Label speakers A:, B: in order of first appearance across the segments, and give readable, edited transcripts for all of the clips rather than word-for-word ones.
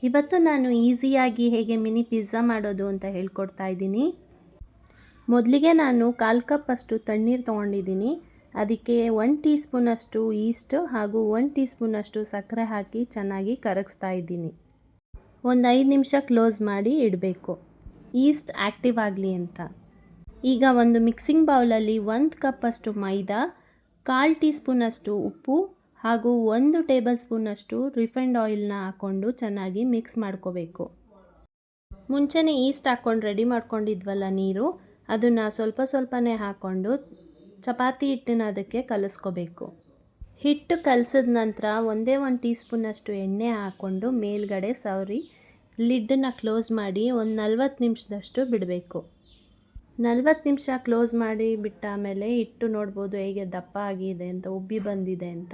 A: ಇವತ್ತು ನಾನು ಈಸಿಯಾಗಿ ಹೇಗೆ ಮಿನಿ ಪಿಜ್ಜಾ ಮಾಡೋದು ಅಂತ ಹೇಳ್ಕೊಡ್ತಾ ಇದ್ದೀನಿ. ಮೊದಲಿಗೆ ನಾನು 1/4 ಕಪ್ ಅಷ್ಟು ತಣ್ಣೀರು ತೊಗೊಂಡಿದ್ದೀನಿ. ಅದಕ್ಕೆ 1 ಟೀ ಸ್ಪೂನಷ್ಟು ಈಸ್ಟ್ ಹಾಗೂ 1 ಟೀ ಸ್ಪೂನಷ್ಟು ಸಕ್ಕರೆ ಹಾಕಿ ಚೆನ್ನಾಗಿ ಕರಗಿಸ್ತಾ ಇದ್ದೀನಿ. ಒಂದು 5 ನಿಮಿಷ ಕ್ಲೋಸ್ ಮಾಡಿ ಇಡಬೇಕು, ಈಸ್ಟ್ ಆ್ಯಕ್ಟಿವ್ ಆಗಲಿ ಅಂತ. ಈಗ ಒಂದು ಮಿಕ್ಸಿಂಗ್ ಬೌಲಲ್ಲಿ 1 ಕಪ್ ಅಷ್ಟು ಮೈದಾ, 1/4 ಟೀ ಸ್ಪೂನಷ್ಟು ಉಪ್ಪು ಹಾಗೂ 1 ಟೇಬಲ್ ಸ್ಪೂನಷ್ಟು ರಿಫೈನ್ಡ್ ಆಯಿಲ್ನ ಹಾಕ್ಕೊಂಡು ಚೆನ್ನಾಗಿ ಮಿಕ್ಸ್ ಮಾಡ್ಕೋಬೇಕು. ಮುಂಚೆನೇ ಈಸ್ಟ್ ಹಾಕ್ಕೊಂಡು ರೆಡಿ ಮಾಡ್ಕೊಂಡಿದ್ವಲ್ಲ ನೀರು, ಅದನ್ನು ಸ್ವಲ್ಪ ಸ್ವಲ್ಪನೇ ಹಾಕ್ಕೊಂಡು ಚಪಾತಿ ಹಿಟ್ಟನ್ನ ಅದಕ್ಕೆ ಕಲಿಸ್ಕೋಬೇಕು. ಹಿಟ್ಟು ಕಲಸಿದ ನಂತರ 1 ಟೀ ಸ್ಪೂನಷ್ಟು ಎಣ್ಣೆ ಹಾಕ್ಕೊಂಡು ಮೇಲ್ಗಡೆ ಸವರಿ ಲಿಡ್ಡನ್ನು ಕ್ಲೋಸ್ ಮಾಡಿ ಒಂದು 40 ನಿಮಿಷದಷ್ಟು ಬಿಡಬೇಕು. 40 ನಿಮಿಷ ಕ್ಲೋಸ್ ಮಾಡಿ ಬಿಟ್ಟ ಆಮೇಲೆ ಹಿಟ್ಟು ನೋಡ್ಬೋದು ಹೇಗೆ ದಪ್ಪ ಆಗಿದೆ ಅಂತ, ಉಬ್ಬಿ ಬಂದಿದೆ ಅಂತ.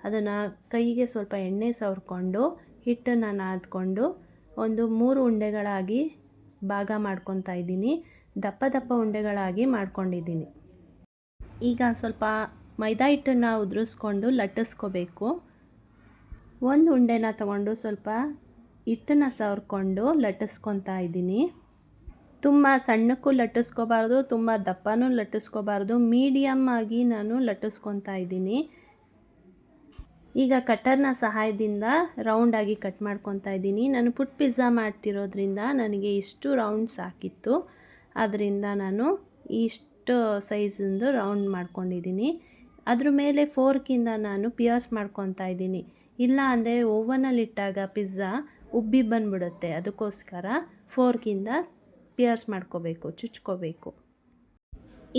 A: ಅದನ್ನು ಕೈಗೆ ಸ್ವಲ್ಪ ಎಣ್ಣೆ ಸವರ್ಕೊಂಡು ಹಿಟ್ಟನ್ನು ನಾದ್ಕೊಂಡು ಒಂದು 3 ಉಂಡೆಗಳಾಗಿ ಭಾಗ ಮಾಡ್ಕೊತಾ ಇದ್ದೀನಿ. ದಪ್ಪ ದಪ್ಪ ಉಂಡೆಗಳಾಗಿ ಮಾಡ್ಕೊಂಡಿದ್ದೀನಿ. ಈಗ ಸ್ವಲ್ಪ ಮೈದಾ ಹಿಟ್ಟನ್ನು ಉದುರಿಸ್ಕೊಂಡು ಲಟ್ಟಿಸ್ಕೋಬೇಕು. ಒಂದು ಉಂಡೆನ ತಗೊಂಡು ಸ್ವಲ್ಪ ಹಿಟ್ಟನ್ನು ಸವರ್ಕೊಂಡು ಲಟ್ಟಿಸ್ಕೊತಾ ಇದ್ದೀನಿ. ತುಂಬ ಸಣ್ಣಕ್ಕೂ ಲಟ್ಟಿಸ್ಕೋಬಾರ್ದು, ತುಂಬ ದಪ್ಪನೂ ಲಟ್ಟಿಸ್ಕೋಬಾರ್ದು, ಮೀಡಿಯಮ್ ಆಗಿ ನಾನು ಲಟ್ಟಿಸ್ಕೊತಾ ಇದ್ದೀನಿ. ಈಗ ಕಟ್ಟರ್ನ ಸಹಾಯದಿಂದ ರೌಂಡಾಗಿ ಕಟ್ ಮಾಡ್ಕೊತಾ ಇದ್ದೀನಿ. ನಾನು ಪುಟ್ ಪಿಜ್ಜಾ ಮಾಡ್ತಿರೋದ್ರಿಂದ ನನಗೆ ಇಷ್ಟು ರೌಂಡ್ ಸಾಕಿತ್ತು, ಅದರಿಂದ ನಾನು ಇಷ್ಟು ಸೈಜಿಂದು ರೌಂಡ್ ಮಾಡ್ಕೊಂಡಿದ್ದೀನಿ. ಅದ್ರ ಮೇಲೆ ಫೋರ್ಕಿಂದ ನಾನು ಪಿಯರ್ಸ್ ಮಾಡ್ಕೊತಾ ಇದ್ದೀನಿ. ಇಲ್ಲ ಅಂದರೆ ಓವನಲ್ಲಿಟ್ಟಾಗ ಪಿಜ್ಜಾ ಉಬ್ಬಿ ಬಂದ್ಬಿಡುತ್ತೆ, ಅದಕ್ಕೋಸ್ಕರ ಫೋರ್ಕಿಂದ ಪಿಯರ್ಸ್ ಮಾಡ್ಕೋಬೇಕು, ಚುಚ್ಕೋಬೇಕು.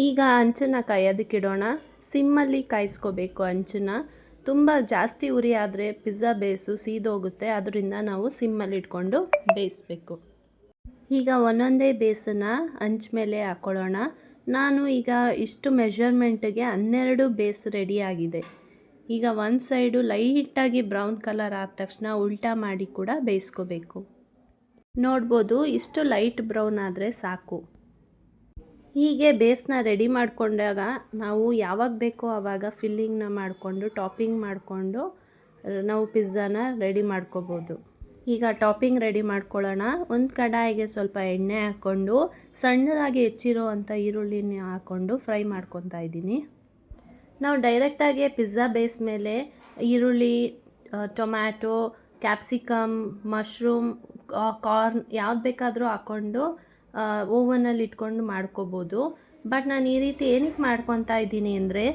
A: ಈಗ ಹಂಚನ್ನು ಕಾಯೋದಕ್ಕಿಡೋಣ. ಸಿಮ್ಮಲ್ಲಿ ಕಾಯಿಸ್ಕೋಬೇಕು ಹಂಚನ್ನು. ತುಂಬ ಜಾಸ್ತಿ ಉರಿ ಆದರೆ ಪಿಜ್ಜಾ ಬೇಸು ಸೀದೋಗುತ್ತೆ, ಅದರಿಂದ ನಾವು ಸಿಮ್ಮಲ್ಲಿ ಇಟ್ಕೊಂಡು ಬೇಯಿಸಬೇಕು. ಈಗ ಒಂದೊಂದೇ ಬೇಸನ್ನು ಹಂಚ ಮೇಲೆ ಹಾಕ್ಕೊಳ್ಳೋಣ. ನಾನು ಈಗ ಇಷ್ಟು ಮೆಷರ್ಮೆಂಟಿಗೆ 12 ಬೇಸ್ ರೆಡಿಯಾಗಿದೆ. ಈಗ ಒಂದು ಸೈಡು ಲೈಟಾಗಿ ಬ್ರೌನ್ ಕಲರ್ ಆದ ತಕ್ಷಣ ಉಲ್ಟಾ ಮಾಡಿ ಕೂಡ ಬೇಯಿಸ್ಕೋಬೇಕು. ನೋಡ್ಬೋದು, ಇಷ್ಟು ಲೈಟ್ ಬ್ರೌನ್ ಆದರೆ ಸಾಕು. ಹೀಗೆ ಬೇಸ್ನ ರೆಡಿ ಮಾಡಿಕೊಂಡಾಗ ನಾವು ಯಾವಾಗ ಬೇಕೋ ಆವಾಗ ಫಿಲ್ಲಿಂಗ್ನ ಮಾಡಿಕೊಂಡು ಟಾಪಿಂಗ್ ಮಾಡಿಕೊಂಡು ನಾವು ಪಿಜ್ಜಾನ ರೆಡಿ ಮಾಡ್ಕೋಬೋದು. ಈಗ ಟಾಪಿಂಗ್ ರೆಡಿ ಮಾಡ್ಕೊಳ್ಳೋಣ. ಒಂದು ಕಡಾಯಿಗೆ ಸ್ವಲ್ಪ ಎಣ್ಣೆ ಹಾಕ್ಕೊಂಡು ಸಣ್ಣದಾಗಿ ಹೆಚ್ಚಿರೋ ಅಂಥ ಈರುಳ್ಳಿನ ಹಾಕ್ಕೊಂಡು ಫ್ರೈ ಮಾಡ್ಕೊತಾ ಇದ್ದೀನಿ. ನಾವು ಡೈರೆಕ್ಟಾಗಿ ಪಿಜ್ಜಾ ಬೇಸ್ ಮೇಲೆ ಈರುಳ್ಳಿ, ಟೊಮ್ಯಾಟೊ, ಕ್ಯಾಪ್ಸಿಕಮ್, ಮಶ್ರೂಮ್, ಕಾರ್ನ್ ಯಾವ್ದು ಬೇಕಾದರೂ ಹಾಕ್ಕೊಂಡು ಓವನಲ್ಲಿ ಇಟ್ಕೊಂಡು ಮಾಡ್ಕೋಬೋದು. ಬಟ್ ನಾನು ಈ ರೀತಿ ಏನಕ್ಕೆ ಮಾಡ್ಕೊತಾ ಇದ್ದೀನಿ ಅಂದರೆ,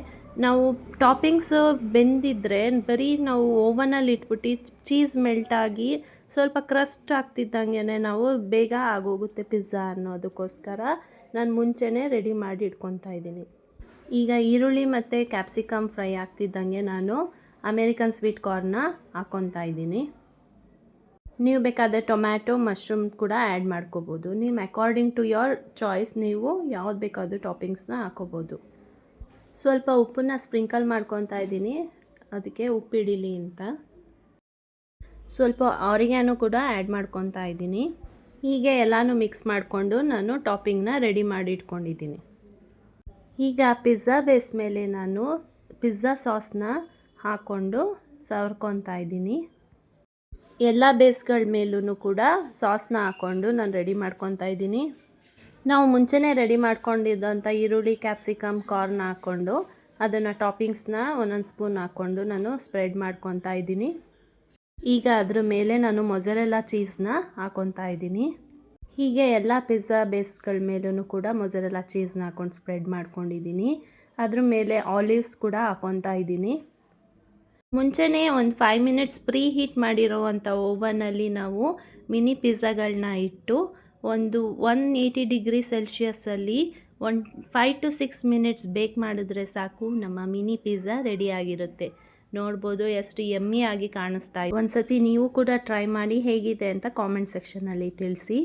A: ನಾವು ಟಾಪಿಂಗ್ಸು ಬೆಂದಿದ್ರೆ ಬರೀ ನಾವು ಓವನಲ್ಲಿ ಇಟ್ಬಿಟ್ಟು ಚೀಸ್ ಮೆಲ್ಟಾಗಿ ಸ್ವಲ್ಪ ಕ್ರಸ್ಟ್ ಆಗ್ತಿದ್ದಂಗೆ ನಾವು ಬೇಗ ಆಗೋಗುತ್ತೆ ಪಿಜ್ಜಾ ಅನ್ನೋದಕ್ಕೋಸ್ಕರ ನಾನು ಮುಂಚೆನೇ ರೆಡಿ ಮಾಡಿ ಇಟ್ಕೊತಾ ಇದ್ದೀನಿ. ಈಗ ಈರುಳ್ಳಿ ಮತ್ತು ಕ್ಯಾಪ್ಸಿಕಮ್ ಫ್ರೈ ಆಗ್ತಿದ್ದಂಗೆ ನಾನು ಅಮೇರಿಕನ್ ಸ್ವೀಟ್ ಕಾರ್ನ್ನ ಹಾಕ್ಕೊತಾ ಇದ್ದೀನಿ. ನೀವು ಬೇಕಾದರೆ ಟೊಮ್ಯಾಟೊ, ಮಶ್ರೂಮ್ ಕೂಡ ಆ್ಯಡ್ ಮಾಡ್ಕೋಬೋದು. ನೀವು ಅಕಾರ್ಡಿಂಗ್ ಟು ಯೋರ್ ಚಾಯ್ಸ್ ನೀವು ಯಾವ್ದು ಬೇಕಾದರೂ ಟಾಪಿಂಗ್ಸ್ನ ಹಾಕೋಬೋದು. ಸ್ವಲ್ಪ ಉಪ್ಪನ್ನು ಸ್ಪ್ರಿಂಕಲ್ ಮಾಡ್ಕೊತಾ ಇದ್ದೀನಿ, ಅದಕ್ಕೆ ಉಪ್ಪು ಹಿಡೀಲಿ ಅಂತ. ಸ್ವಲ್ಪ ಆರಿಗ್ಯಾನೋ ಕೂಡ ಆ್ಯಡ್ ಮಾಡ್ಕೊತಾ ಇದ್ದೀನಿ. ಹೀಗೆ ಎಲ್ಲನೂ ಮಿಕ್ಸ್ ಮಾಡಿಕೊಂಡು ನಾನು ಟಾಪಿಂಗ್ನ ರೆಡಿ ಮಾಡಿ ಇಟ್ಕೊಂಡಿದ್ದೀನಿ. ಈಗ ಪಿಜ್ಜಾ ಬೇಸ್ ಮೇಲೆ ನಾನು ಪಿಜ್ಜಾ ಸಾಸ್ನ ಹಾಕ್ಕೊಂಡು ಸವರ್ಕೊತಾ ಇದ್ದೀನಿ. ಎಲ್ಲ ಬೇಸ್ಗಳ ಮೇಲೂ ಕೂಡ ಸಾಸ್ನ ಹಾಕ್ಕೊಂಡು ನಾನು ರೆಡಿ ಮಾಡ್ಕೊತಾ ಇದ್ದೀನಿ. ನಾವು ಮುಂಚೆನೇ ರೆಡಿ ಮಾಡ್ಕೊಂಡಿದ್ದಂಥ ಈರುಳ್ಳಿ, ಕ್ಯಾಪ್ಸಿಕಮ್, ಕಾರ್ನ್ ಹಾಕ್ಕೊಂಡು ಅದನ್ನು ಟಾಪಿಂಗ್ಸ್ನ ಒಂದೊಂದು ಸ್ಪೂನ್ ಹಾಕ್ಕೊಂಡು ನಾನು ಸ್ಪ್ರೆಡ್ ಮಾಡ್ಕೊತಾ ಇದ್ದೀನಿ. ಈಗ ಅದ್ರ ಮೇಲೆ ನಾನು ಮೊಜರೆಲ್ಲಾ ಚೀಸ್ನ ಹಾಕ್ಕೊತಾ ಇದ್ದೀನಿ. ಹೀಗೆ ಎಲ್ಲ ಪಿಜ್ಜಾ ಬೇಸ್ಗಳ ಮೇಲೂ ಕೂಡ ಮೊಜರೆಲ್ಲಾ ಚೀಸ್ನ ಹಾಕ್ಕೊಂಡು ಸ್ಪ್ರೆಡ್ ಮಾಡ್ಕೊಂಡಿದ್ದೀನಿ. ಅದ್ರ ಮೇಲೆ ಆಲಿವ್ಸ್ ಕೂಡ ಹಾಕ್ಕೊತಾ ಇದ್ದೀನಿ. ಮುಂಚೆನೇ ಒಂದು 5 ಮಿನಿಟ್ಸ್ ಪ್ರೀ ಹೀಟ್ ಮಾಡಿರೋವಂಥ ಓವನಲ್ಲಿ ನಾವು ಮಿನಿ ಪಿಜ್ಜಾಗಳನ್ನ ಇಟ್ಟು ಒಂದು 180 ಡಿಗ್ರಿ ಸೆಲ್ಸಿಯಸ್ಸಲ್ಲಿ 5 to 6 ಮಿನಿಟ್ಸ್ ಬೇಕ್ ಮಾಡಿದ್ರೆ ಸಾಕು, ನಮ್ಮ ಮಿನಿ ಪಿಜ್ಜಾ ರೆಡಿಯಾಗಿರುತ್ತೆ. ನೋಡ್ಬೋದು ಎಷ್ಟು ಯಮ್ಮಿ ಆಗಿ ಕಾಣಿಸ್ತಾ ಇದೆ. ಒಂದು ಸತಿ ನೀವು ಕೂಡ ಟ್ರೈ ಮಾಡಿ ಹೇಗಿದೆ ಅಂತ ಕಾಮೆಂಟ್ ಸೆಕ್ಷನಲ್ಲಿ ತಿಳಿಸಿ.